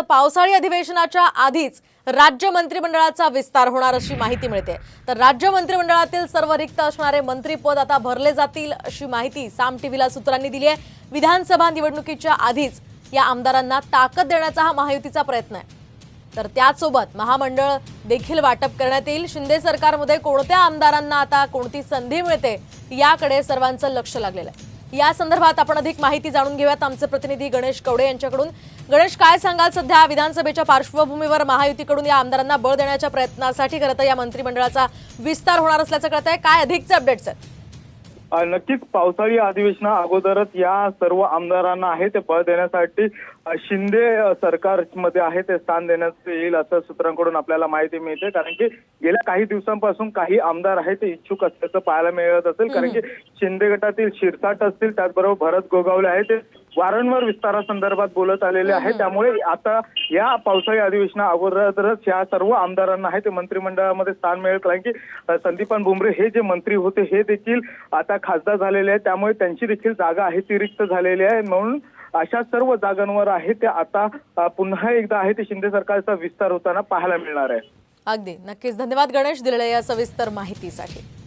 पावसाळी अधिवेशनाच्या आधीच राज्य मंत्रिमंडळाचा विस्तार होणार अशी माहिती मिळते। तर राज्य मंत्रिमंडळातील सर्व रिक्त असणारे मंत्रिपद आता भरले जातील अशी माहिती साम टीव्हीला सूत्रांनी दिली आहे। विधानसभा निवडणुकीच्या आधीच या आमदारांना ताकद देण्याचा हा महायुतीचा प्रयत्न आहे। तर त्याचसोबत महामंडळ देखील वाटप करण्यात येईल। शिंदे सरकारमध्ये कोणत्या आमदारांना आता कोणती संधी मिळते याकडे सर्वांचं लक्ष लागलेलं आहे। या संदर्भात आपण अधिक माहिती जाणून घेऊयात आमचे प्रतिनिधी गणेश कवडे यांच्याकडून। गणेश, काय सांगाल, सध्या विधानसभेच्या पार्श्वभूमीवर महायुतीकडून या आमदारांना बळ देण्याच्या प्रयत्नासाठी खरं तर या मंत्रिमंडळाचा विस्तार होणार असल्याचं कळतंय, काय अधिकचे अपडेट्स आहेत? नक्कीच पावसाळी अधिवेशना अगोदरच या सर्व आमदारांना आहे ते बळ देण्यासाठी शिंदे सरकारमध्ये आहे ते स्थान देण्यात येईल असं सूत्रांकडून आपल्याला माहिती मिळते। कारण की गेल्या काही दिवसांपासून काही आमदार आहेत ते इच्छुक असल्याचं पाहायला मिळत असेल। कारण की शिंदे गटातील शिरसाट असतील, त्याचबरोबर भरत गोगावले आहे ते वारंवार विस्तारासंदर्भात बोलत आलेले आहे। त्यामुळे आता या पावसाळी अधिवेशना अगोदरच या सर्व आमदारांना आहे ते मंत्रिमंडळामध्ये स्थान मिळेल। कारण की संदीपान भुमरे हे जे मंत्री होते हे देखील आता खासदार झालेले आहेत, त्यामुळे त्यांची देखील जागा आहे ती रिक्त झालेली आहे। म्हणून अशा सर्व जागांवर आहे ते आता पुन्हा एकदा आहे ते शिंदे सरकारचा विस्तार होताना पाहायला मिळणार आहे। अगदी नक्कीच, धन्यवाद गणेश दिलेल्या या सविस्तर माहितीसाठी।